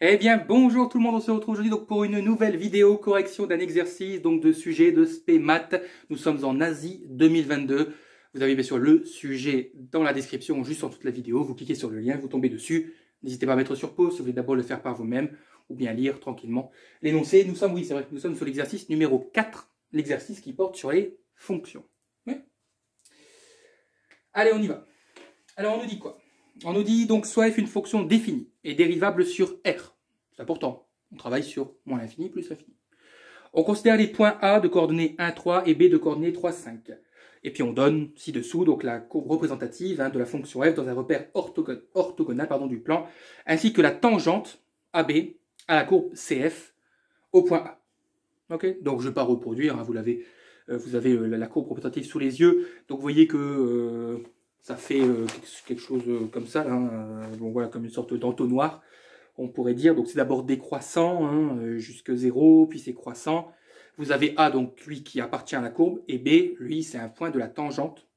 Eh bien, bonjour tout le monde, on se retrouve aujourd'hui donc pour une nouvelle vidéo correction d'un exercice donc de sujet de spé maths. Nous sommes en Asie 2022. Vous avez bien sûr le sujet dans la description, juste en toute la vidéo. Vous cliquez sur le lien, vous tombez dessus. N'hésitez pas à mettre sur pause si vous voulez d'abord le faire par vous-même ou bien lire tranquillement l'énoncé. Nous sommes, oui, c'est vrai que nous sommes sur l'exercice numéro 4, l'exercice qui porte sur les fonctions. Oui. Allez, on y va. Alors, on nous dit quoi? On nous dit donc soit f une fonction définie et dérivable sur R. C'est important. On travaille sur moins l'infini plus l'infini. On considère les points A de coordonnées 1, 3 et B de coordonnées 3, 5. Et puis on donne ci-dessous donc la courbe représentative de la fonction f dans un repère orthogonal du plan, ainsi que la tangente AB à la courbe CF au point A. Okay, donc je ne vais pas reproduire, vous avez la courbe représentative sous les yeux. Donc vous voyez que ça fait quelque chose comme ça, là, bon, voilà, comme une sorte d'entonnoir, on pourrait dire. Donc c'est d'abord décroissant jusque 0, puis c'est croissant. Vous avez A, donc lui qui appartient à la courbe, et B, lui, c'est un point de la tangente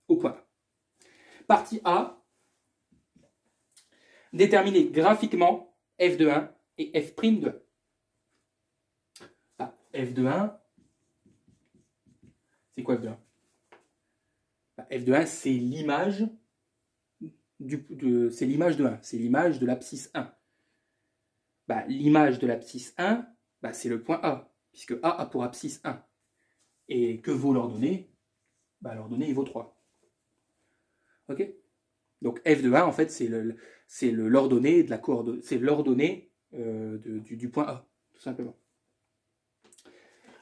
au point A. Partie A, déterminer graphiquement f de 1 et f' de 1. Ah, f de 1, c'est quoi f de 1? F de 1, c'est l'image c'est l'image de 1, c'est l'image de l'abscisse 1. L'image de l'abscisse 1, c'est le point A, puisque A a pour abscisse 1. Et que vaut l'ordonnée? L'ordonnée, il vaut 3. Ok? Donc f de 1, en fait, c'est l'ordonnée de la coordonnée, c'est l'ordonnée du point A, tout simplement.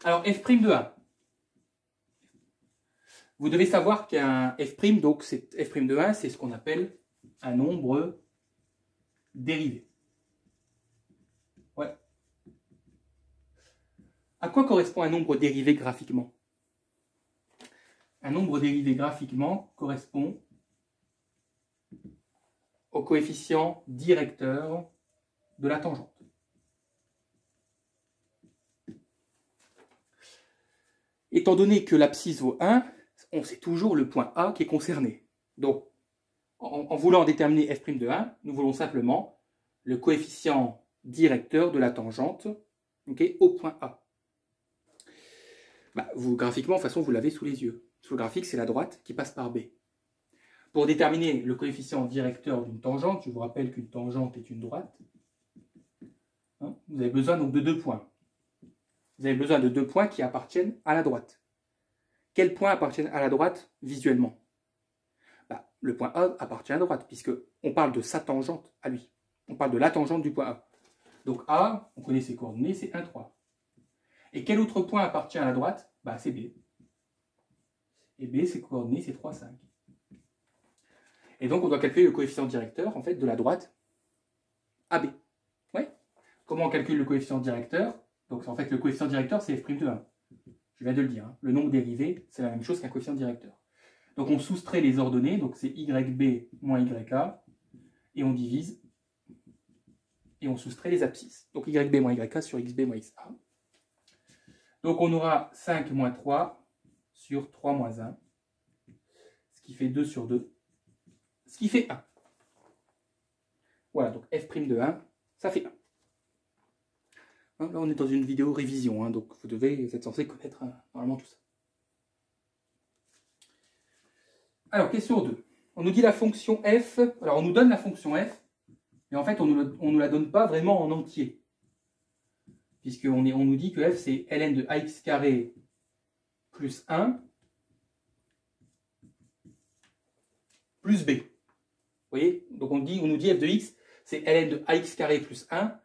Alors, f' de 1. Vous devez savoir qu'un f', donc f' de 1, c'est ce qu'on appelle un nombre dérivé. Ouais. À quoi correspond un nombre dérivé graphiquement? Un nombre dérivé graphiquement correspond au coefficient directeur de la tangente. Étant donné que l'abscisse vaut 1, on sait toujours le point A qui est concerné. Donc, en voulant déterminer f' de 1, nous voulons simplement le coefficient directeur de la tangente au point A. Graphiquement, de toute façon, vous l'avez sous les yeux. Sous le graphique, c'est la droite qui passe par B. Pour déterminer le coefficient directeur d'une tangente, je vous rappelle qu'une tangente est une droite, vous avez besoin donc de 2 points. Vous avez besoin de 2 points qui appartiennent à la droite. Quels points appartiennent à la droite visuellement? Le point A appartient à la droite, puisqu'on parle de sa tangente à lui. On parle de la tangente du point A. Donc A, on connaît ses coordonnées, c'est 1, 3. Et quel autre point appartient à la droite? C'est B. Et B, ses coordonnées, c'est 3, 5. Et donc, on doit calculer le coefficient directeur, en fait, de la droite AB. Ouais. Comment on calcule le coefficient directeur? Donc, en fait, le coefficient directeur, c'est f' de 1. Je viens de le dire. Le nombre dérivé, c'est la même chose qu'un coefficient directeur. Donc, on soustrait les ordonnées. Donc, c'est YB moins YA. Et on divise. Et on soustrait les abscisses. Donc, YB moins YA sur XB moins XA. Donc, on aura 5 moins 3 sur 3 moins 1. Ce qui fait 2 sur 2. Ce qui fait 1. Voilà, donc f' de 1, ça fait 1. Là, on est dans une vidéo révision, donc vous êtes censé connaître normalement tout ça. Alors, question 2. On nous dit la fonction f. Alors, on nous donne la fonction f, mais en fait, on ne nous la donne pas vraiment en entier. Puisqu'on nous dit que f, c'est ln de ax carré plus 1 plus b. Vous voyez? Donc, on nous dit f de x, c'est ln de ax carré plus 1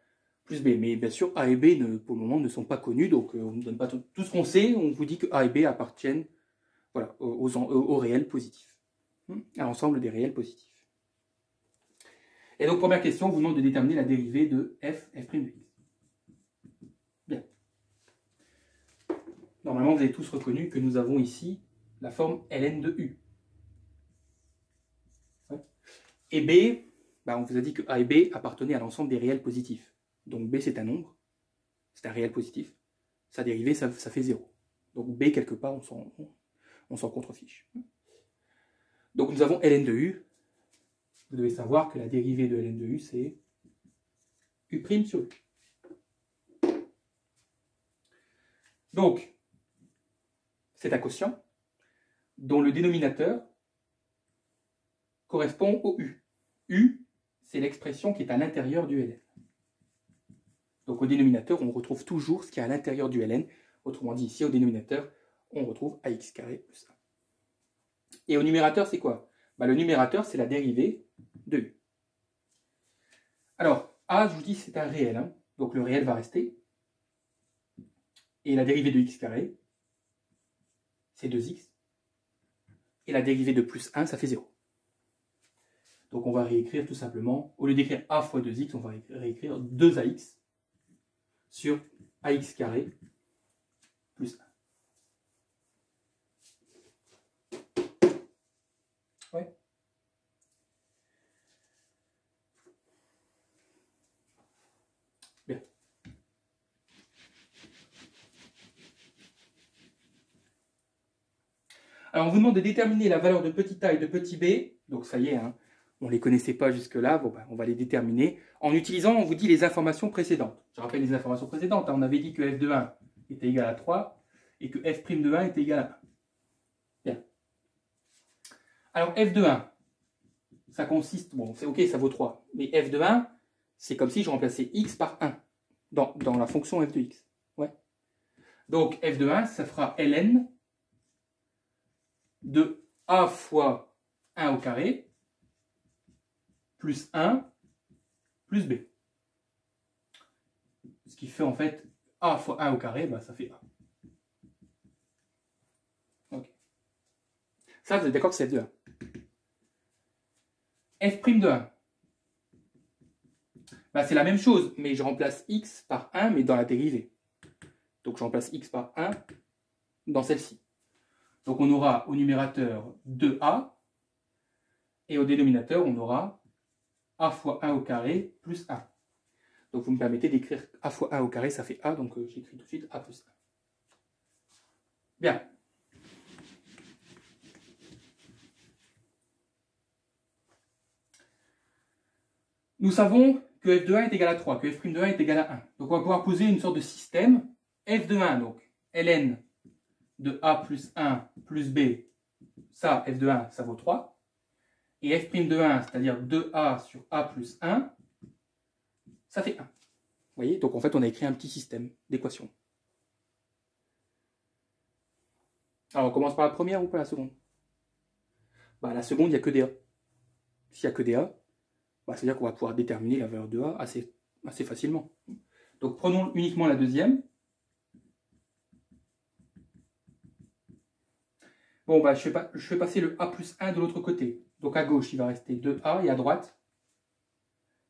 plus b. Mais bien sûr, a et b, pour le moment, ne sont pas connus. Donc, on ne donne pas tout ce qu'on sait. On vous dit que a et b appartiennent aux réels positifs. À l'ensemble des réels positifs. Et donc, première question, on vous demande de déterminer la dérivée de f' de x. Bien. Normalement, vous avez tous reconnu que nous avons ici la forme ln de u. Et b, on vous a dit que a et b appartenaient à l'ensemble des réels positifs. Donc b, c'est un nombre, c'est un réel positif. Sa dérivée, ça fait 0. Donc b, quelque part, on s'en contrefiche. Donc nous avons ln de u. Vous devez savoir que la dérivée de ln de u, c'est U' sur U. Donc, c'est un quotient dont le dénominateur correspond au U. U, c'est l'expression qui est à l'intérieur du ln. Donc au dénominateur, on retrouve toujours ce qui est à l'intérieur du ln. Autrement dit, ici, au dénominateur, on retrouve ax carré plus 1. Et au numérateur, c'est quoi? Le numérateur, c'est la dérivée de U. Alors, A, je vous dis, c'est un réel. Hein. Donc le réel va rester. Et la dérivée de x carré, c'est 2x. Et la dérivée de plus 1, ça fait 0. Donc on va réécrire tout simplement, au lieu d'écrire a fois 2x, on va réécrire 2ax sur ax carré plus 1. Ouais. Bien. Alors on vous demande de déterminer la valeur de petit a et de petit b, donc ça y est, hein, on ne les connaissait pas jusque-là, bon, on va les déterminer en utilisant, on vous dit, les informations précédentes. Je rappelle les informations précédentes, hein, on avait dit que f de 1 était égal à 3 et que f' de 1 était égal à 1. Bien. Alors f de 1, ça consiste, bon c'est ok, ça vaut 3, mais f de 1, c'est comme si je remplaçais x par 1 dans la fonction f de x. Ouais. Donc f de 1, ça fera ln de a fois 1 au carré plus 1 plus b. Ce qui fait en fait a fois 1 au carré, ça fait a. Okay. Ça, vous êtes d'accord que c'est f de 1. F' de 1. C'est la même chose, mais je remplace x par 1, mais dans la dérivée. Donc je remplace x par 1 dans celle-ci. Donc on aura au numérateur 2a, et au dénominateur, on aura a fois 1 au carré plus 1. Donc vous me permettez d'écrire a fois 1 au carré, ça fait a, donc j'écris tout de suite a plus 1. Bien. Nous savons que f de 1 est égal à 3, que f' de 1 est égal à 1. Donc on va pouvoir poser une sorte de système. F de 1, donc ln de a plus 1 plus b, ça, f de 1, ça vaut 3. Et f' de 1, c'est-à-dire 2a sur a plus 1, ça fait 1. Vous voyez? Donc en fait, on a écrit un petit système d'équations. Alors on commence par la première ou par la seconde? La seconde, il n'y a que des a. S'il n'y a que des a, c'est-à-dire qu'on va pouvoir déterminer la valeur de a assez facilement. Donc prenons uniquement la deuxième. Bon, je fais passer le a plus 1 de l'autre côté. Donc à gauche, il va rester 2a et à droite.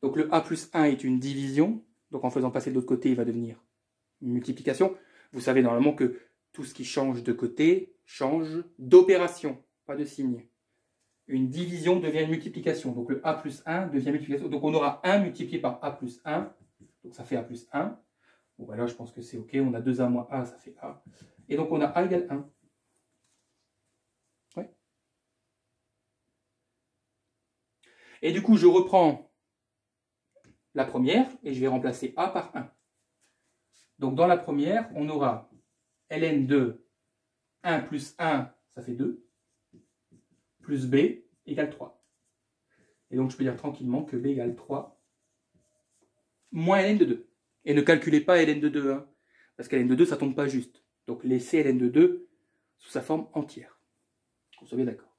Donc le a plus 1 est une division. Donc en faisant passer de l'autre côté, il va devenir une multiplication. Vous savez normalement que tout ce qui change de côté change d'opération, pas de signe. Une division devient une multiplication. Donc le a plus 1 devient multiplication. Donc on aura 1 multiplié par a plus 1. Donc ça fait a plus 1. Bon, là, je pense que c'est ok. On a 2a moins a, ça fait a. Et donc on a a égale 1. Ouais. Et du coup, je reprends la première et je vais remplacer a par 1. Donc dans la première, on aura ln de 1 plus 1, ça fait 2, plus b égale 3. Et donc je peux dire tranquillement que b égale 3 moins ln de 2. Et ne calculez pas ln de 2, hein, parce que ln de 2, ça ne tombe pas juste. Donc laissez ln de 2 sous sa forme entière. Vous soyez d'accord.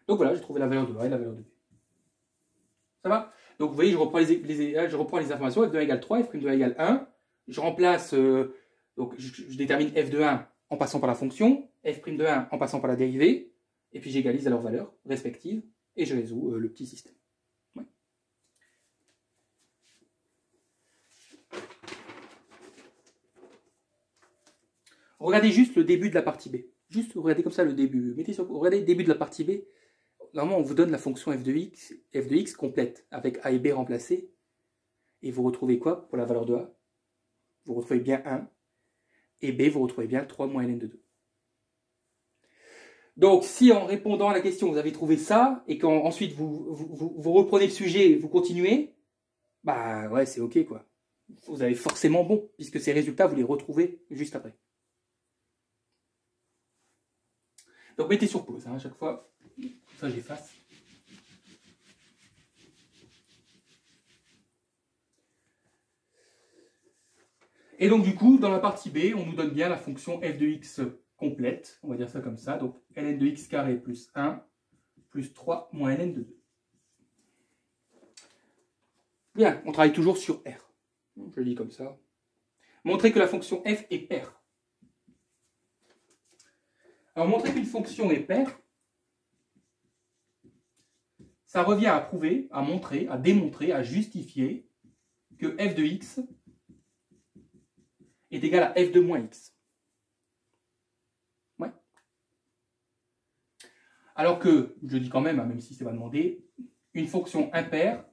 Donc voilà, j'ai trouvé la valeur de a et la valeur de b. Ça va? Donc vous voyez, je reprends les informations, f de 1 égale 3, f' de 1 égale 1. Je remplace, donc je détermine f de 1 en passant par la fonction, f' de 1 en passant par la dérivée, et puis j'égalise à leurs valeurs respectives, et je résous le petit système. Ouais. Regardez juste le début de la partie B. Juste regardez comme ça le début. Regardez le début de la partie B. Normalement, on vous donne la fonction f de x complète, avec a et b remplacés. Et vous retrouvez quoi pour la valeur de a? Vous retrouvez bien 1. Et b, vous retrouvez bien 3 moins ln de 2. Donc, si en répondant à la question, vous avez trouvé ça, et qu'ensuite vous reprenez le sujet et vous continuez, bah ouais, c'est OK, quoi. Vous avez forcément bon, puisque ces résultats, vous les retrouvez juste après. Donc mettez sur pause, hein, à chaque fois. Ça, j'efface. Et donc, du coup, dans la partie B, on nous donne bien la fonction f de x complète. On va dire ça comme ça. Donc, ln de x carré plus 1 plus 3 moins ln de 2. Bien, on travaille toujours sur R. Je le dis comme ça. Montrer que la fonction f est paire. Alors, montrer qu'une fonction est paire, ça revient à prouver, à montrer, à démontrer, à justifier que f de x est égal à f de moins x. Ouais. Alors que, je dis quand même, même si c'est pas demandé, une fonction impaire,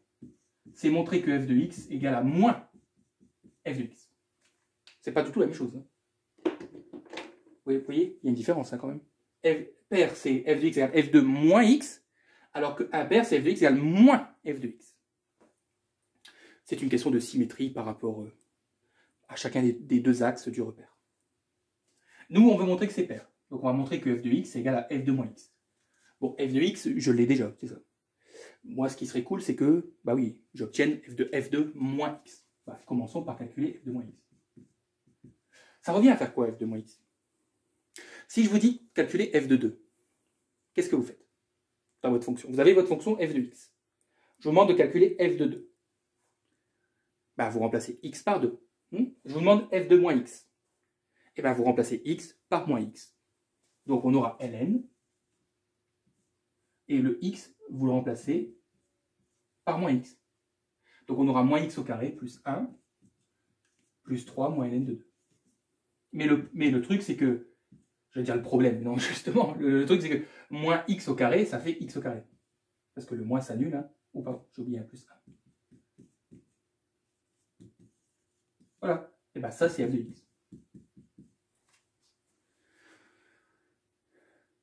c'est montrer que f de x égale à moins f de x. C'est pas du tout la même chose. Hein. Vous voyez, il y a une différence hein, quand même. F paire, c'est f de x égale f de moins x, alors que impaire, c'est f de x égale moins f de x. C'est une question de symétrie par rapport à chacun des deux axes du repère. Nous, on veut montrer que c'est paire. Donc, on va montrer que f de x est égal à f de moins x. Bon, f de x, je l'ai déjà, c'est ça. Moi, ce qui serait cool, c'est que, bah oui, j'obtienne f de moins x. Bah, commençons par calculer f de moins x. Ça revient à faire quoi, f de moins x? Si je vous dis calculer f de 2, qu'est-ce que vous faites dans votre fonction? Vous avez votre fonction f de x. Je vous demande de calculer f de 2. Bah, vous remplacez x par 2. Je vous demande f de moins x. Et bien, vous remplacez x par moins x. Donc, on aura ln. Et le x, vous le remplacez par moins x. Donc, on aura moins x au carré plus 1 plus 3 moins ln de 2. Mais le truc, c'est que, je vais dire le problème, non, justement, le truc, c'est que moins x au carré, ça fait x au carré. Parce que le moins s'annule, hein. Ou pardon, j'ai oublié un plus 1. Voilà. Et bien, ça, c'est f de x.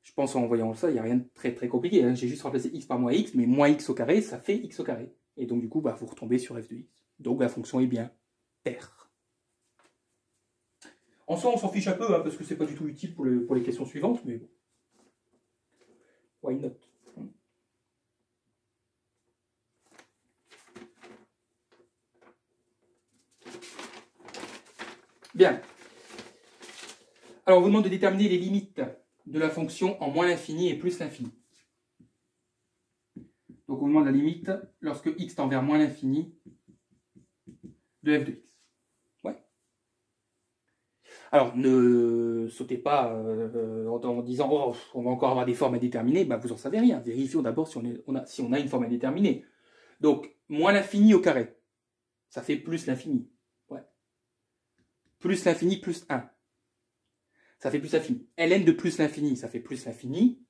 Je pense en voyant ça, il n'y a rien de très très compliqué. Hein. J'ai juste remplacé x par moins x, mais moins x au carré, ça fait x au carré. Et donc du coup, bah, vous retombez sur f de x. Donc la fonction est bien paire. En soi, on s'en fiche un peu, hein, parce que c'est pas du tout utile pour les questions suivantes, mais bon. Why not? Bien. Alors, on vous demande de déterminer les limites de la fonction en moins l'infini et plus l'infini. Donc, on vous demande la limite lorsque x tend vers moins l'infini de f de x. Ouais. Alors, ne sautez pas en disant oh, on va encore avoir des formes à déterminer. Bah, vous n'en savez rien. Vérifions d'abord si on a une forme à déterminer. Donc, moins l'infini au carré, ça fait plus l'infini. Ouais. Plus l'infini plus 1. Ça fait plus l'infini. ln de plus l'infini, ça fait plus l'infini.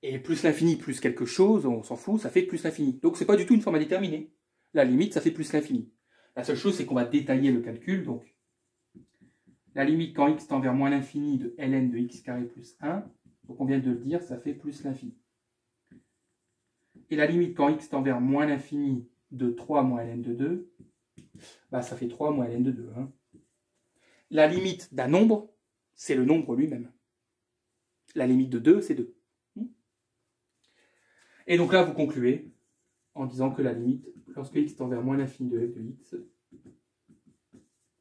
Et plus l'infini plus quelque chose, on s'en fout, ça fait plus l'infini. Donc, ce n'est pas du tout une forme à déterminer. La limite, ça fait plus l'infini. La seule chose, c'est qu'on va détailler le calcul. Donc, la limite quand x tend vers moins l'infini de ln de x carré plus 1, donc on vient de le dire, ça fait plus l'infini. Et la limite quand x tend vers moins l'infini de 3 moins ln de 2, bah, ça fait 3 moins ln de 2. Hein. La limite d'un nombre, c'est le nombre lui-même. La limite de 2, c'est 2. Et donc là, vous concluez en disant que la limite, lorsque x tend vers moins l'infini de f de x,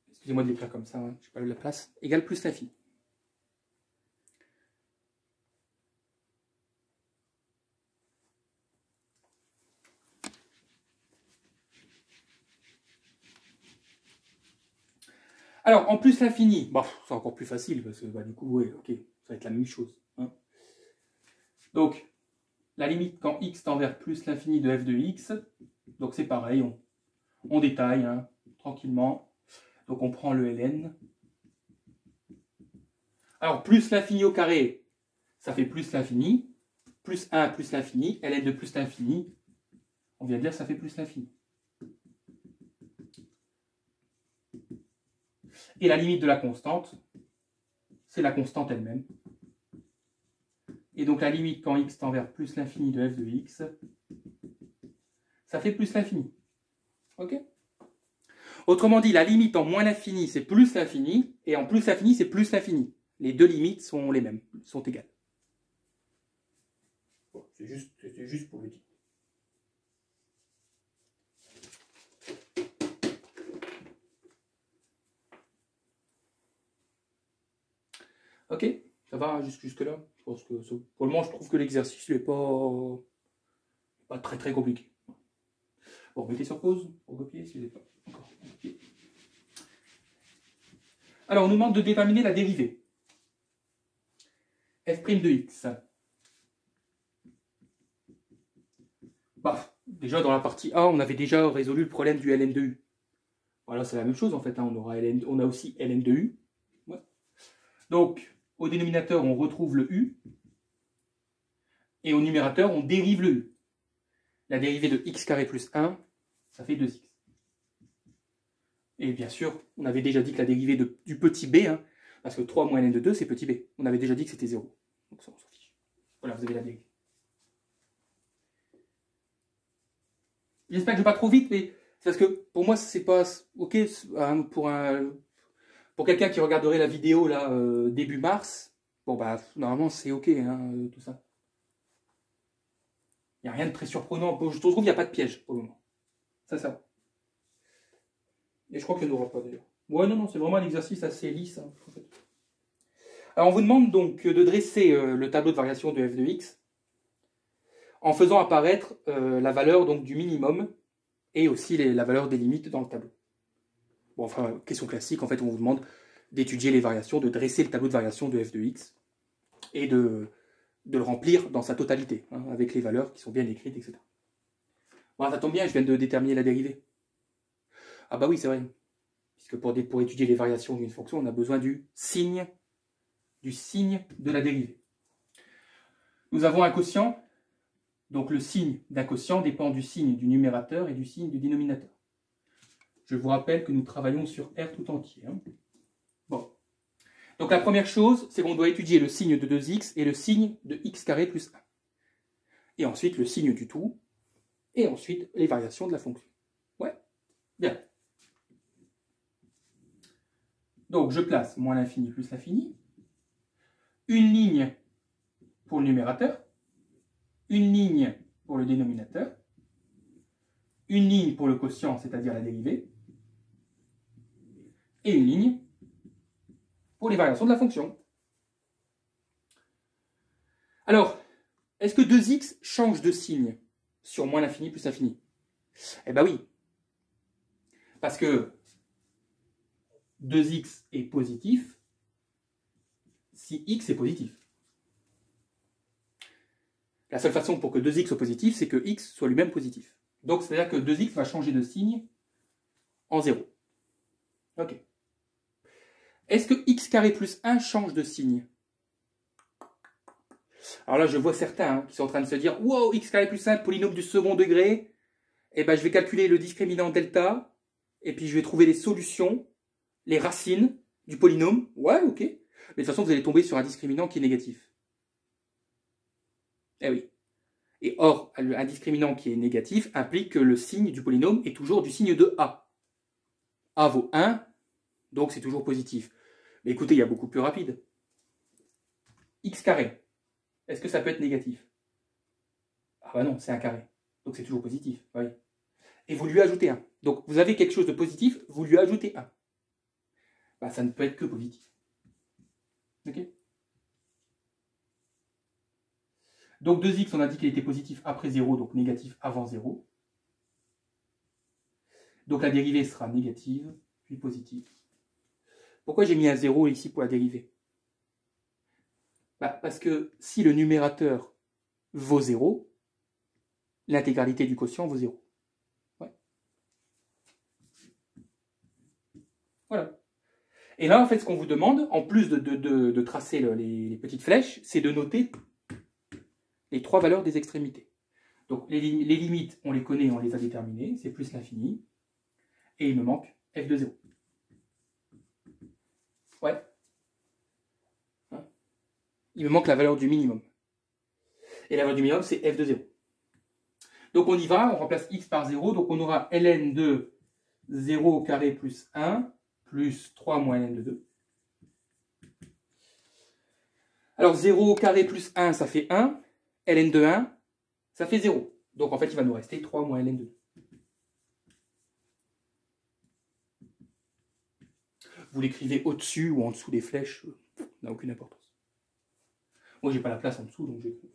excusez-moi de l'écrire comme ça, hein, je n'ai pas eu la place, égale plus l'infini. Alors, en plus l'infini, bah, c'est encore plus facile, parce que bah, du coup, ouais, ok, ça va être la même chose. Hein. Donc, la limite quand x tend vers plus l'infini de f de x, donc c'est pareil, on détaille hein, tranquillement. Donc on prend le ln. Alors, plus l'infini au carré, ça fait plus l'infini. Plus 1 plus l'infini, ln de plus l'infini, on vient de dire ça fait plus l'infini. Et la limite de la constante, c'est la constante elle-même. Et donc la limite quand x tend vers plus l'infini de f de x, ça fait plus l'infini. Ok. Autrement dit, la limite en moins l'infini, c'est plus l'infini, et en plus l'infini, c'est plus l'infini. Les deux limites sont les mêmes, sont égales. Bon, c'était juste pour le dire. Ok, ça va jusque-là. Je pense que pour le moment, je trouve que l'exercice n'est pas très compliqué. Bon, mettez sur pause pour copier si vous n'avez pas encore copié. Alors, on nous demande de déterminer la dérivée. F' de x. Bah, déjà, dans la partie A, on avait déjà résolu le problème du ln de u. Voilà, c'est la même chose en fait. Hein. On a aussi ln de u. Ouais. Donc, au dénominateur, on retrouve le u. Et au numérateur, on dérive le u. La dérivée de x carré plus 1, ça fait 2x. Et bien sûr, on avait déjà dit que la dérivée du petit b, hein, parce que 3 moins ln de 2, c'est petit b. On avait déjà dit que c'était 0. Donc ça, on s'en fiche. Voilà, vous avez la dérivée. J'espère que je ne vais pas trop vite, mais c'est parce que pour moi, c'est pas OK pour quelqu'un qui regarderait la vidéo là début mars. Bon, bah, normalement, c'est OK, hein, tout ça. Il n'y a rien de très surprenant. Je trouve qu'il n'y a pas de piège pour le moment. Ça va. Et je crois qu'il n'y en aura pas d'ailleurs. Ouais, non, c'est vraiment un exercice assez lisse. Hein, en fait. Alors, on vous demande donc de dresser le tableau de variation de f de x en faisant apparaître la valeur donc, du minimum et aussi la valeur des limites dans le tableau. Bon, enfin, question classique, en fait, on vous demande d'étudier les variations, de dresser le tableau de variation de f de x et de le remplir dans sa totalité, hein, avec les valeurs qui sont bien écrites, etc. Bon, ça tombe bien, je viens de déterminer la dérivée. Ah bah oui, c'est vrai. Puisque pour étudier les variations d'une fonction, on a besoin du signe de la dérivée. Nous avons un quotient. Donc le signe d'un quotient dépend du signe du numérateur et du signe du dénominateur. Je vous rappelle que nous travaillons sur R tout entier. Hein. Bon. Donc la première chose, c'est qu'on doit étudier le signe de 2x et le signe de x carré plus 1. Et ensuite le signe du tout. Et ensuite les variations de la fonction. Ouais. Bien. Donc je place moins l'infini plus l'infini. Une ligne pour le numérateur. Une ligne pour le dénominateur. Une ligne pour le quotient, c'est-à-dire la dérivée. Et une ligne pour les variations de la fonction. Alors, est-ce que 2x change de signe sur moins l'infini plus l'infini? Eh bien oui. Parce que 2x est positif si x est positif. La seule façon pour que 2x soit positif, c'est que x soit lui-même positif. Donc, c'est-à-dire que 2x va changer de signe en 0. Ok. Est-ce que x carré plus 1 change de signe? Alors là, je vois certains qui sont en train de se dire « Wow, x carré plus 1, polynôme du second degré. Eh ben, je vais calculer le discriminant delta, et puis je vais trouver les solutions, les racines du polynôme. Ouais, ok. Mais de toute façon, vous allez tomber sur un discriminant qui est négatif. Eh oui. Et or, un discriminant qui est négatif implique que le signe du polynôme est toujours du signe de A. A vaut 1, donc c'est toujours positif. Mais écoutez, il y a beaucoup plus rapide. X carré, est-ce que ça peut être négatif? Ah bah non, c'est un carré. Donc c'est toujours positif. Oui. Et vous lui ajoutez 1. Donc vous avez quelque chose de positif, vous lui ajoutez 1. Bah, ça ne peut être que positif. Ok? Donc 2x, on a dit qu'il était positif après 0, donc négatif avant 0. Donc la dérivée sera négative, puis positive. Pourquoi j'ai mis un 0 ici pour la dérivée? Bah, parce que si le numérateur vaut 0, l'intégralité du quotient vaut 0. Ouais. Voilà. Et là, en fait, ce qu'on vous demande, en plus de tracer les petites flèches, c'est de noter les 3 valeurs des extrémités. Donc les limites, on les connaît, on les a déterminées, c'est plus l'infini. Et il me manque f de 0. Ouais. Hein, il me manque la valeur du minimum. Et la valeur du minimum, c'est f de 0. Donc on y va, on remplace x par 0, donc on aura ln de 0 au carré plus 1, plus 3 moins ln de 2. Alors 0 au carré plus 1, ça fait 1, ln de 1, ça fait 0. Donc en fait, il va nous rester 3 moins ln de 2. Vous l'écrivez au-dessus ou en dessous des flèches, ça n'a aucune importance. Moi, j'ai pas la place en dessous, donc j'écris.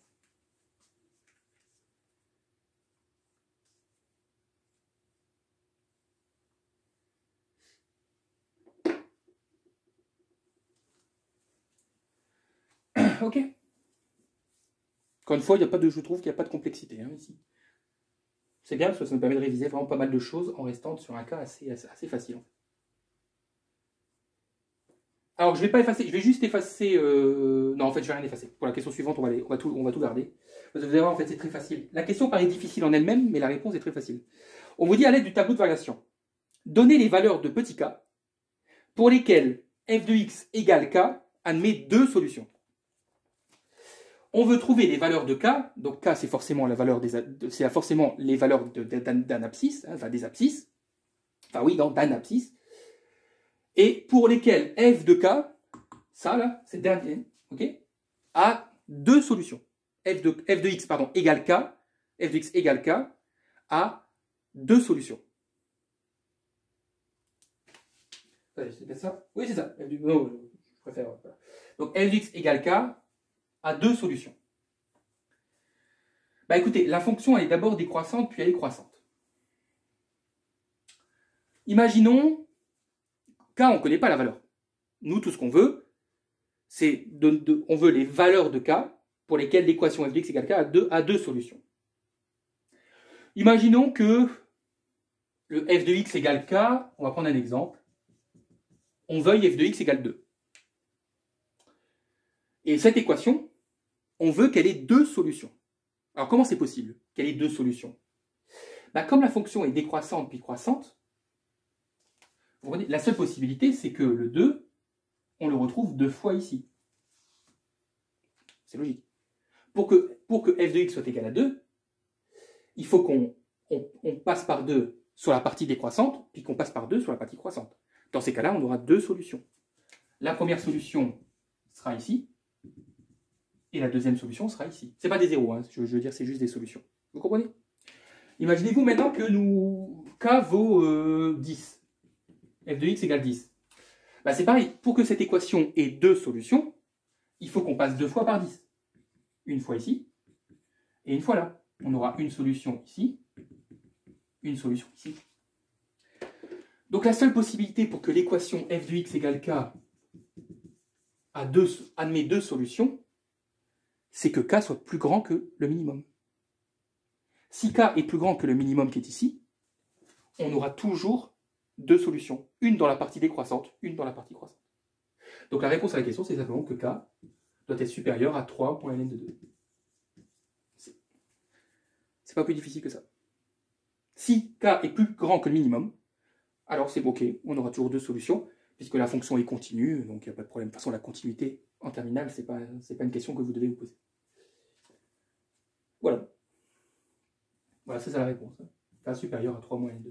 Ok. Encore une fois, je trouve qu'il n'y a pas de complexité ici. C'est bien parce que ça me permet de réviser vraiment pas mal de choses en restant sur un cas assez facile. Alors, je ne vais pas effacer, je vais juste effacer... Non, en fait, je ne vais rien effacer. Pour la question suivante, on va tout garder. Vous allez voir, en fait, c'est très facile. La question paraît difficile en elle-même, mais la réponse est très facile. On vous dit à l'aide du tableau de variation, donnez les valeurs de petit k pour lesquelles f de x égale k admet deux solutions. On veut trouver les valeurs de k, donc k c'est forcément la valeur c'est forcément les valeurs d'un abscisse, enfin des abscisses, enfin oui, d'un abscisse, et pour lesquelles f de k, ça là, c'est dernier, ok, a deux solutions. F de x pardon, égale k, f de x égale k, a deux solutions. C'est ça? Oui, c'est ça. Non, je préfère. Voilà. Donc f de x égale k a deux solutions. Bah écoutez, la fonction elle est d'abord décroissante, puis elle est croissante. Imaginons, k on ne connaît pas la valeur. Nous, tout ce qu'on veut, c'est on veut les valeurs de k pour lesquelles l'équation f de x égale k a deux solutions. Imaginons que le f de x égale k, on va prendre un exemple, on veuille f de x égale 2. Et cette équation, on veut qu'elle ait deux solutions. Alors comment c'est possible qu'elle ait deux solutions? Bah, comme la fonction est décroissante puis croissante, vous voyez, la seule possibilité c'est que le 2, on le retrouve deux fois ici. C'est logique. Pour que f de x soit égal à 2, il faut qu'on passe par 2 sur la partie décroissante, puis qu'on passe par 2 sur la partie croissante. Dans ces cas-là, on aura deux solutions. La première solution sera ici, et la deuxième solution sera ici. Ce n'est pas des zéros, hein, je veux dire, c'est juste des solutions. Vous comprenez? Imaginez-vous maintenant que k vaut 10. f de x égale 10. Bah, c'est pareil, pour que cette équation ait deux solutions, il faut qu'on passe deux fois par 10. Une fois ici, et une fois là. On aura une solution ici, une solution ici. Donc la seule possibilité pour que l'équation f de x égale k admet deux solutions, c'est que k soit plus grand que le minimum. Si k est plus grand que le minimum qui est ici, on aura toujours deux solutions. Une dans la partie décroissante, une dans la partie croissante. Donc la réponse à la question, c'est simplement que k doit être supérieur à 3 moins ln de 2. C'est pas plus difficile que ça. Si k est plus grand que le minimum, alors c'est OK, on aura toujours deux solutions, puisque la fonction est continue, donc il n'y a pas de problème. De toute façon, la continuité en terminale, ce n'est pas une question que vous devez vous poser. Voilà. Voilà, c'est ça la réponse. K supérieur à 3 moins ln de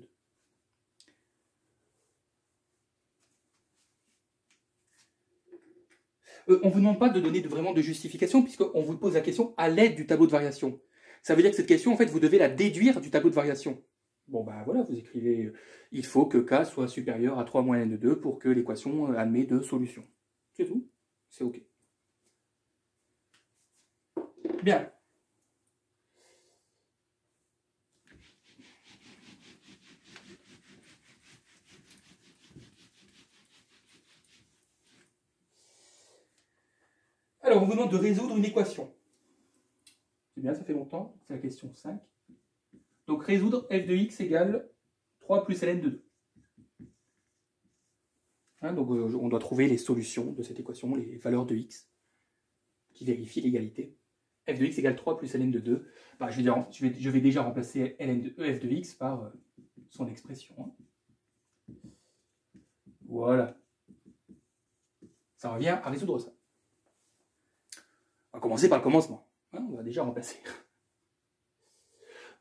2. On ne vous demande pas de donner vraiment de justification, puisqu'on vous pose la question à l'aide du tableau de variation. Ça veut dire que cette question, en fait, vous devez la déduire du tableau de variation. Bon, bah voilà, vous écrivez, il faut que k soit supérieur à 3 moins ln de 2 pour que l'équation admet deux solutions. C'est tout, c'est OK. Bien. Alors, on vous demande de résoudre une équation. C'est bien, ça fait longtemps, c'est la question 5. Donc, résoudre f de x égale 3 plus ln de 2. Hein, donc, on doit trouver les solutions de cette équation, les valeurs de x, qui vérifient l'égalité. F de x égale 3 plus ln de 2. Bah, je vais déjà remplacer f de x par son expression. Hein. Voilà. Ça revient à résoudre ça. On va commencer par le commencement. Hein, on va déjà remplacer.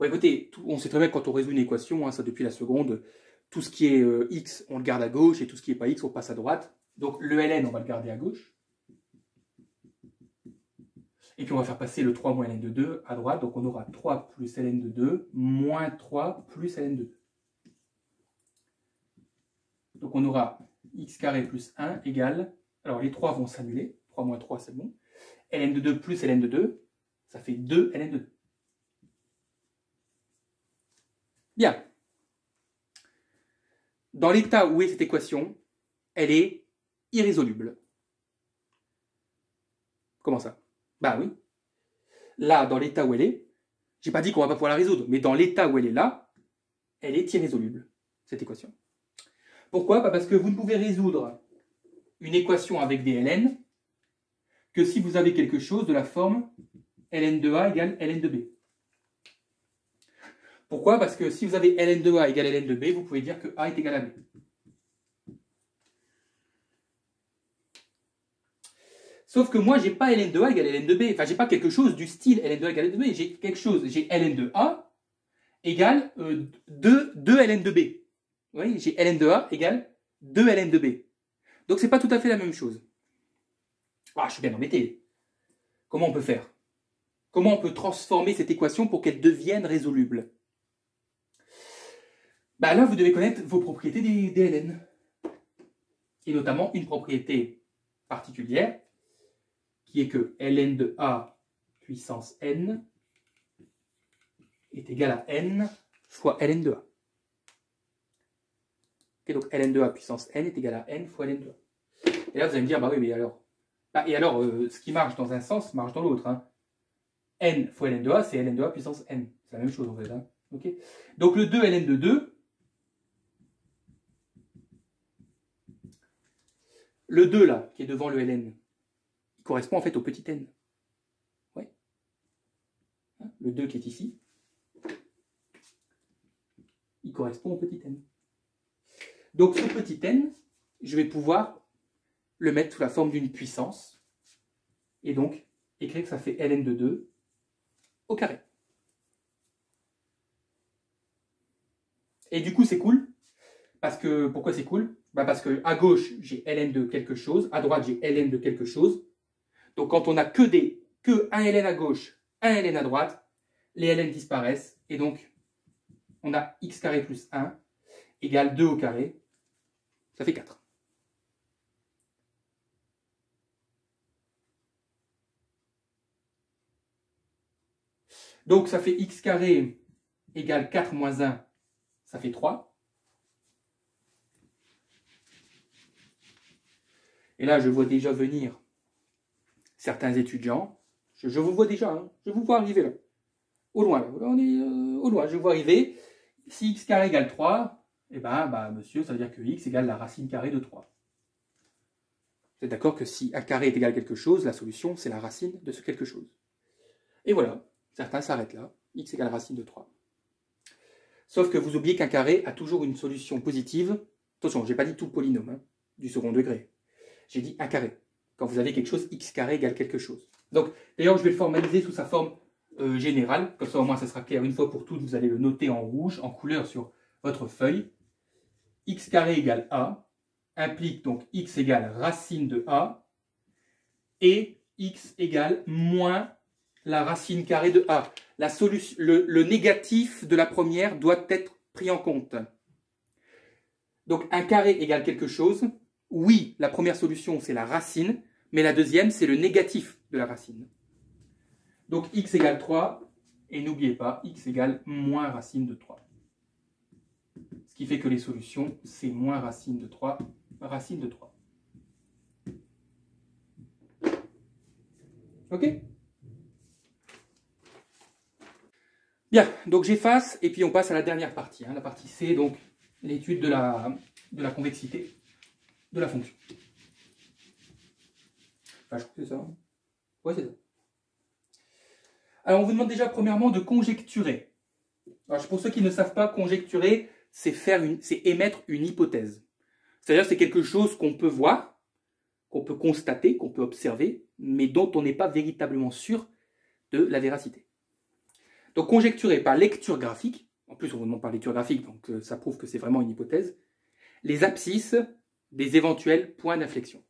Ouais, écoutez, on sait très bien que quand on résout une équation, hein, ça depuis la seconde, tout ce qui est x, on le garde à gauche, et tout ce qui n'est pas x, on passe à droite. Donc le ln, on va le garder à gauche. Et puis on va faire passer le 3 moins ln de 2 à droite. Donc on aura 3 plus ln de 2 moins 3 plus ln de 2. Donc on aura x carré plus 1 égale, alors les 3 vont s'annuler, 3 moins 3 c'est bon, ln de 2 plus ln de 2, ça fait 2 ln de 2. Bien. Dans l'état où est cette équation, elle est irrésoluble. Comment ça? Bah oui. Là, dans l'état où elle est, j'ai pas dit qu'on va pas pouvoir la résoudre, mais dans l'état où elle est là, elle est irrésoluble, cette équation. Pourquoi? Parce que vous ne pouvez résoudre une équation avec des ln que si vous avez quelque chose de la forme ln de a égale ln de b. Pourquoi? Parce que si vous avez ln de a égale ln de b, vous pouvez dire que a est égal à b. Sauf que moi, j'ai pas ln de a égale ln de b. Enfin, j'ai pas quelque chose du style ln de a égale ln de b. J'ai quelque chose, j'ai ln de a égale 2 ln de b. Vous voyez, j'ai ln de a égale 2 ln de b. Donc, c'est pas tout à fait la même chose. Ah, je suis bien embêté. Comment on peut faire? Comment on peut transformer cette équation pour qu'elle devienne résoluble? Bah là, vous devez connaître vos propriétés des ln. Et notamment une propriété particulière qui est que ln de a puissance n est égal à n fois ln de a. Okay, donc ln de a puissance n est égal à n fois ln de a. Et là, vous allez me dire, bah oui, mais alors... Bah, et alors, ce qui marche dans un sens marche dans l'autre. Hein. N fois ln de a, c'est ln de a puissance n. C'est la même chose en fait. Hein. Okay, donc le 2 ln de 2, le 2 là, qui est devant le ln, il correspond en fait au petit n. Ouais. Hein, le 2 qui est ici, il correspond au petit n. Donc ce petit n, je vais pouvoir le mettre sous la forme d'une puissance, et donc écrire que ça fait ln de 2 au carré. Et du coup c'est cool, parce que, pourquoi c'est cool? Bah parce que à gauche j'ai ln de quelque chose, à droite j'ai ln de quelque chose, donc quand on n'a que un ln à gauche, un ln à droite, les ln disparaissent, et donc on a x carré plus 1 égale 2 au carré, ça fait 4. Donc ça fait x carré égale 4 moins 1, ça fait 3. Et là, je vois déjà venir certains étudiants. Je vous vois déjà, hein, je vous vois arriver là. Au loin, là. On est au loin, je vous vois arriver. Si x carré égale 3, eh ben, monsieur, ça veut dire que x égale la racine carrée de 3. Vous êtes d'accord que si un carré est égal à quelque chose, la solution, c'est la racine de ce quelque chose. Et voilà, certains s'arrêtent là. X égale racine de 3. Sauf que vous oubliez qu'un carré a toujours une solution positive. Attention, je n'ai pas dit tout le polynôme hein, du second degré. J'ai dit un carré. Quand vous avez quelque chose, x carré égale quelque chose. Donc, d'ailleurs, je vais le formaliser sous sa forme générale. Comme ça, au moins, ça sera clair une fois pour toutes. Vous allez le noter en rouge, en couleur sur votre feuille. X carré égale a implique donc x égale racine de a et x égale moins la racine carrée de a. La solution, le négatif de la première doit être pris en compte. Donc un carré égale quelque chose. Oui, la première solution c'est la racine, mais la deuxième c'est le négatif de la racine. Donc x égale 3, et n'oubliez pas, x égale moins racine de 3. Ce qui fait que les solutions c'est moins racine de 3, racine de 3. Ok ? Bien, donc j'efface et puis on passe à la dernière partie. Hein, la partie C, donc l'étude de la convexité de la fonction. Enfin, je crois que c'est ça. Hein. Ouais, c'est ça. Alors, on vous demande déjà premièrement de conjecturer. Alors, pour ceux qui ne savent pas, conjecturer, c'est émettre une hypothèse. C'est-à-dire c'est quelque chose qu'on peut voir, qu'on peut constater, qu'on peut observer, mais dont on n'est pas véritablement sûr de la véracité. Donc conjecturer par lecture graphique, en plus on vous demande par lecture graphique, donc ça prouve que c'est vraiment une hypothèse, les abscisses des éventuels points d'inflexion.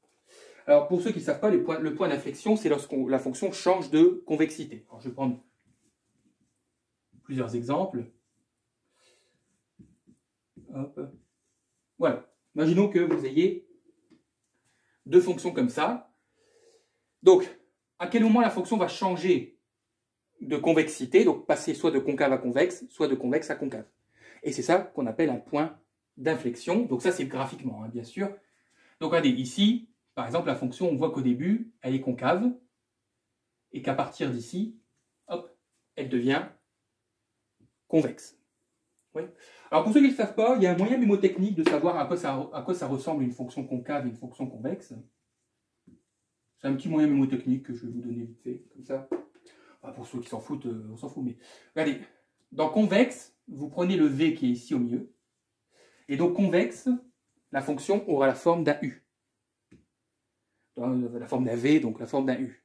Alors pour ceux qui ne savent pas, le point d'inflexion, c'est lorsque la fonction change de convexité. Alors, je vais prendre plusieurs exemples. Hop. Voilà. Imaginons que vous ayez deux fonctions comme ça. Donc, à quel moment la fonction va changer de convexité, donc passer soit de concave à convexe, soit de convexe à concave. Et c'est ça qu'on appelle un point d'inflexion. Donc ça, c'est graphiquement, hein, bien sûr. Donc regardez, ici, par exemple, la fonction, on voit qu'au début, elle est concave, et qu'à partir d'ici, hop, elle devient convexe. Oui. Alors pour ceux qui ne le savent pas, il y a un moyen mnémotechnique de savoir à quoi ça ressemble une fonction concave et une fonction convexe. C'est un petit moyen mnémotechnique que je vais vous donner vite fait, comme ça. Enfin, pour ceux qui s'en foutent, on s'en fout. Mais regardez, dans convexe, vous prenez le V qui est ici au milieu. Et donc convexe, la fonction aura la forme d'un U. La forme d'un V, donc la forme d'un U.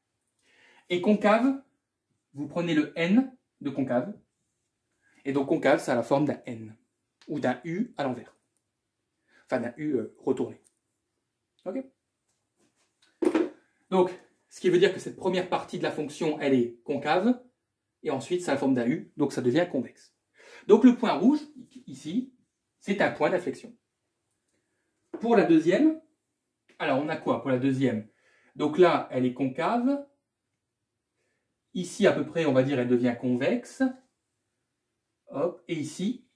Et concave, vous prenez le N de concave. Et donc concave, ça a la forme d'un N. Ou d'un U à l'envers. Enfin, d'un U retourné. Ok? Donc, ce qui veut dire que cette première partie de la fonction, elle est concave, et ensuite, ça a la forme d'un U, donc ça devient convexe. Donc le point rouge, ici, c'est un point d'inflexion. Pour la deuxième, alors on a quoi pour la deuxième? Donc là, elle est concave. Ici, à peu près, on va dire, elle devient convexe. Hop, et ici,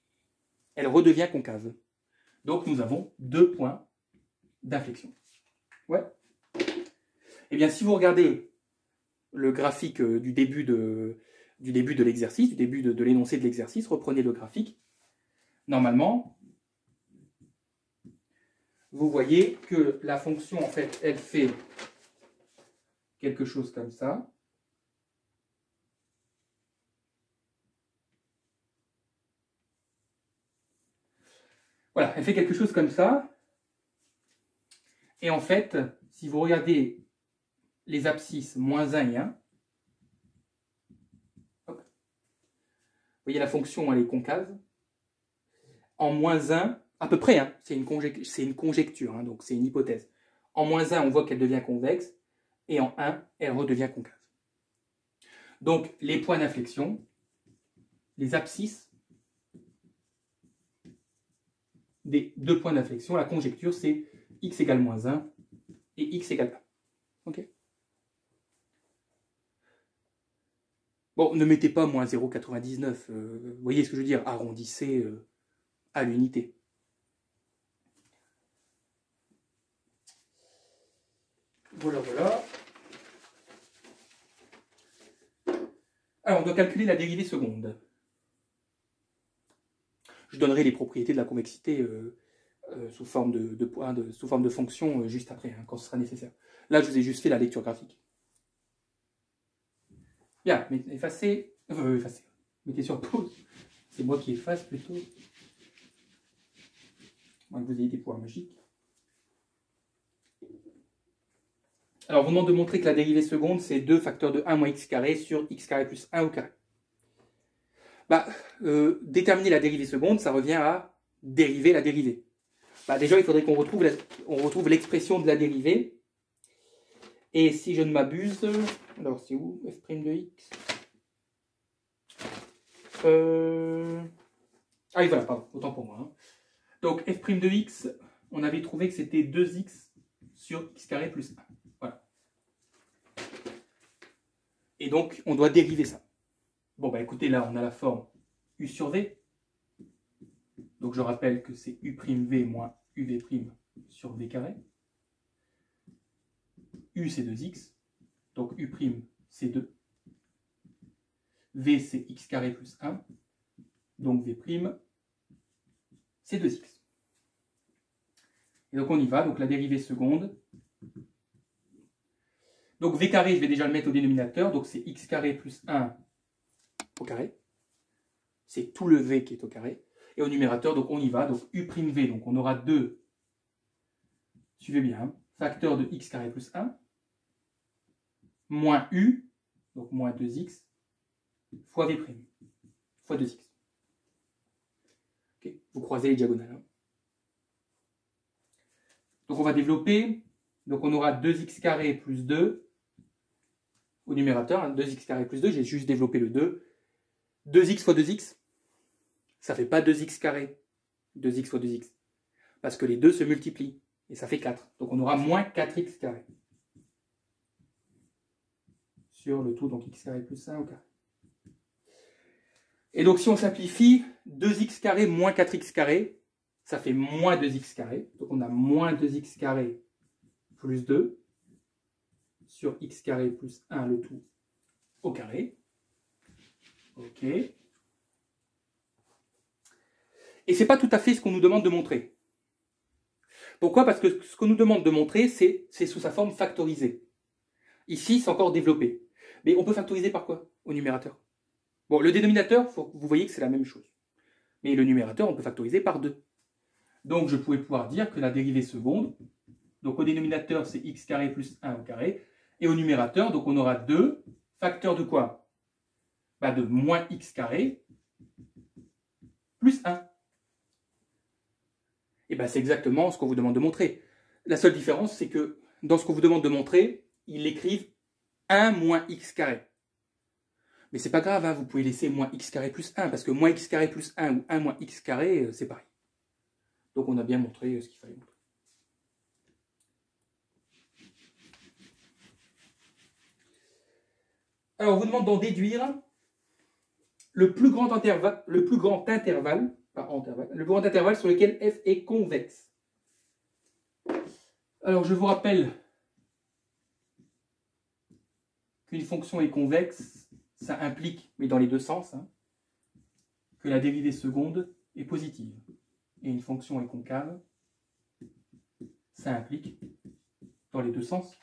elle redevient concave. Donc nous avons deux points d'inflexion. Ouais. Eh bien, si vous regardez le graphique du début de l'exercice, du début de l'énoncé de l'exercice, reprenez le graphique. Normalement, vous voyez que la fonction, en fait, elle fait quelque chose comme ça. Voilà, elle fait quelque chose comme ça. Et en fait, si vous regardez les abscisses moins 1 et 1, hop, vous voyez la fonction, elle est concave. En moins 1, à peu près, hein, c'est une conjecture, hein, donc c'est une hypothèse. En moins 1, on voit qu'elle devient convexe, et en 1, elle redevient concave. Donc, les points d'inflexion, les abscisses des deux points d'inflexion, la conjecture, c'est x égale moins 1 et x égale 1. Ok. Bon, ne mettez pas moins 0,99. Vous voyez ce que je veux dire? Arrondissez à l'unité. Voilà, voilà. Alors, on doit calculer la dérivée seconde. Je donnerai les propriétés de la convexité sous forme sous forme de fonction juste après, hein, quand ce sera nécessaire. Là, je vous ai juste fait la lecture graphique. Bien, mais effacez. Mettez sur pause. C'est moi qui efface plutôt. Moi, que vous ayez des pouvoirs magiques. Alors, on vous demande de montrer que la dérivée seconde, c'est 2 facteurs de 1 moins x carré sur x carré plus 1 au carré. Bah, déterminer la dérivée seconde, ça revient à dériver la dérivée. Bah, déjà, il faudrait qu'on retrouve l'expression de la dérivée. Et si je ne m'abuse, alors c'est où f' de x Ah oui, voilà, pardon, autant pour moi. Hein. Donc f' de x, on avait trouvé que c'était 2x sur x carré plus 1. Voilà. Et donc, on doit dériver ça. Bon, bah écoutez, là, on a la forme u sur v. Donc, je rappelle que c'est u'v moins uv' sur v carré. U, c'est 2x. Donc, u', c'est 2. V, c'est x carré plus 1. Donc, v', c'est 2x. Et donc, on y va. Donc, la dérivée seconde. Donc, v carré, je vais déjà le mettre au dénominateur. Donc, c'est x carré plus 1 au carré. C'est tout le v qui est au carré. Et au numérateur, donc on y va. Donc, u'v, donc on aura 2, suivez bien, hein, facteur de x carré plus 1, moins u, donc moins 2x, fois v'. fois 2x. Okay. Vous croisez les diagonales. Hein. Donc on va développer. Donc on aura 2x carré plus 2 au numérateur. Hein, 2x carré plus 2, j'ai juste développé le 2. 2x fois 2x, ça ne fait pas 2x carré. 2x fois 2x. Parce que les deux se multiplient. Et ça fait 4. Donc on aura moins 4x carré. Sur le tout, donc x carré plus 1 au carré. Et donc si on simplifie, 2x carré moins 4x carré, ça fait moins 2x carré. Donc on a moins 2x carré plus 2 sur x carré plus 1 le tout au carré. Ok. Et ce n'est pas tout à fait ce qu'on nous demande de montrer. Pourquoi? Parce que ce qu'on nous demande de montrer, c'est sous sa forme factorisée. Ici, c'est encore développé. Mais on peut factoriser par quoi au numérateur? Bon, le dénominateur, vous voyez que c'est la même chose. Mais le numérateur, on peut factoriser par 2. Donc, je pouvais pouvoir dire que la dérivée seconde, donc au dénominateur, c'est x carré plus 1 au carré. Et au numérateur, donc on aura 2, facteur de quoi? Bah de moins x carré plus 1. Et bien, c'est exactement ce qu'on vous demande de montrer. La seule différence, c'est que dans ce qu'on vous demande de montrer, ils l'écrivent 1 moins x carré. Mais c'est pas grave, hein, vous pouvez laisser moins x carré plus 1, parce que moins x carré plus 1 ou 1 moins x carré, c'est pareil. Donc on a bien montré ce qu'il fallait montrer. Alors on vous demande d'en déduire le plus grand intervalle sur lequel f est convexe. Alors je vous rappelle qu'une fonction est convexe, ça implique, mais dans les deux sens, hein, que la dérivée seconde est positive. Et une fonction est concave, ça implique, dans les deux sens,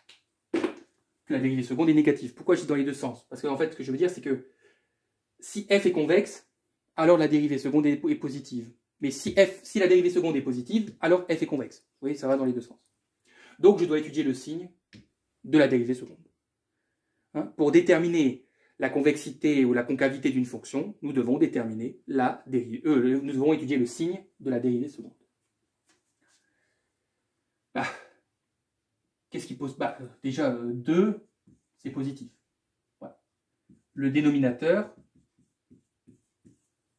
que la dérivée seconde est négative. Pourquoi je dis dans les deux sens? Parce qu'en fait, ce que je veux dire, c'est que si f est convexe, alors la dérivée seconde est positive. Mais si la dérivée seconde est positive, alors f est convexe. Vous voyez, ça va dans les deux sens. Donc je dois étudier le signe de la dérivée seconde. Hein, pour déterminer la convexité ou la concavité d'une fonction, nous devons déterminer nous devons étudier le signe de la dérivée seconde. Ah. Qu'est-ce qui pose? Déjà, 2, c'est positif. Voilà. Le dénominateur,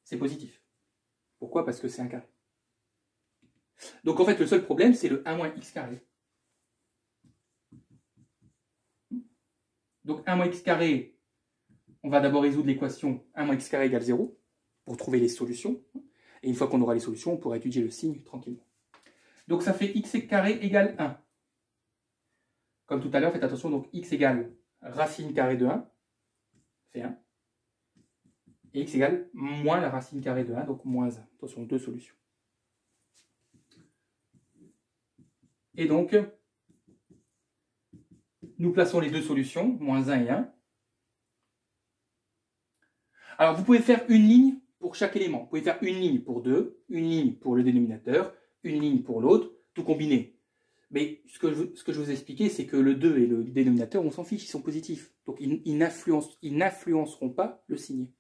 c'est positif. Pourquoi? Parce que c'est un carré. Donc en fait, le seul problème, c'est le 1 moins x carré. Donc 1 moins x carré, on va d'abord résoudre l'équation 1 moins x carré égale 0 pour trouver les solutions. Et une fois qu'on aura les solutions, on pourra étudier le signe tranquillement. Donc ça fait x carré égale 1. Comme tout à l'heure, faites attention, donc x égale racine carrée de 1, fait 1. Et x égale moins la racine carrée de 1, donc moins 1. Attention, deux solutions. Et donc, nous plaçons les deux solutions, moins 1 et 1. Alors, vous pouvez faire une ligne pour chaque élément. Vous pouvez faire une ligne pour 2, une ligne pour le dénominateur, une ligne pour l'autre, tout combiné. Mais ce que je vous ai expliqué, c'est que le 2 et le dénominateur, on s'en fiche, ils sont positifs. Donc, ils n'influenceront pas le signe.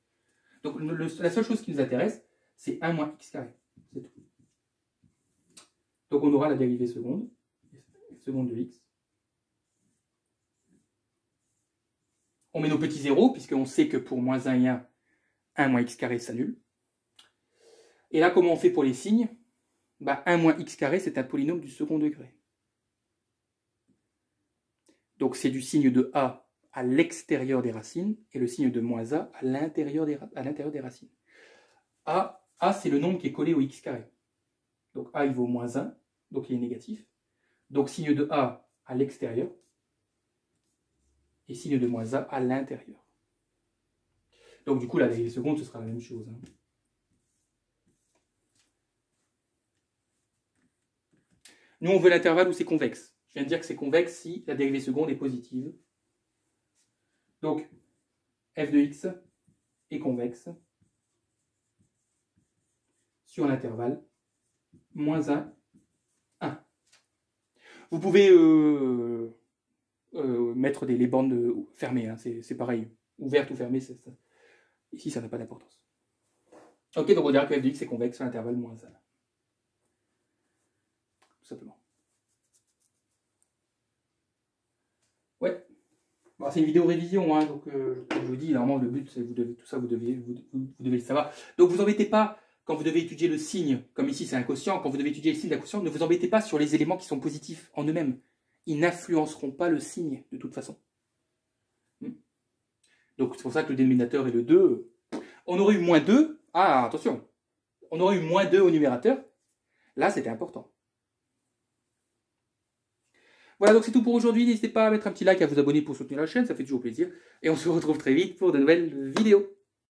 Donc, la seule chose qui nous intéresse, c'est 1 moins x carré. C'est tout. Donc, on aura la dérivée seconde de x. On met nos petits zéros, puisqu'on sait que pour moins 1 et 1 moins x carré s'annule. Et là, comment on fait pour les signes? 1 moins x carré, c'est un polynôme du second degré. Donc, c'est du signe de a à l'extérieur des racines et le signe de moins a à l'intérieur des racines. A c'est le nombre qui est collé au x carré. Donc, a, il vaut moins 1, donc il est négatif. Donc, signe de a à l'extérieur et signe de moins a à l'intérieur. Donc, du coup, la dérivée seconde, ce sera la même chose. Hein. Nous, on veut l'intervalle où c'est convexe. Je viens de dire que c'est convexe si la dérivée seconde est positive. Donc, f de x est convexe sur l'intervalle moins 1, 1. Vous pouvez mettre les bornes fermées, hein, c'est pareil. Ouverte ou fermée, ici ça n'a pas d'importance. Ok, donc on dirait que f de x est convexe à l'intervalle moins 1. Tout simplement. Ouais. Bon, c'est une vidéo révision, hein, donc comme je vous dis, normalement le but c'est tout ça, vous devez le savoir. Donc vous embêtez pas quand vous devez étudier le signe, comme ici c'est un quotient, quand vous devez étudier le signe d'un quotient, ne vous embêtez pas sur les éléments qui sont positifs en eux-mêmes. Ils n'influenceront pas le signe de toute façon. Donc c'est pour ça que le dénominateur est le 2. On aurait eu moins 2. Ah, attention. On aurait eu moins 2 au numérateur. Là, c'était important. Voilà, donc c'est tout pour aujourd'hui. N'hésitez pas à mettre un petit like, à vous abonner pour soutenir la chaîne. Ça fait toujours plaisir. Et on se retrouve très vite pour de nouvelles vidéos.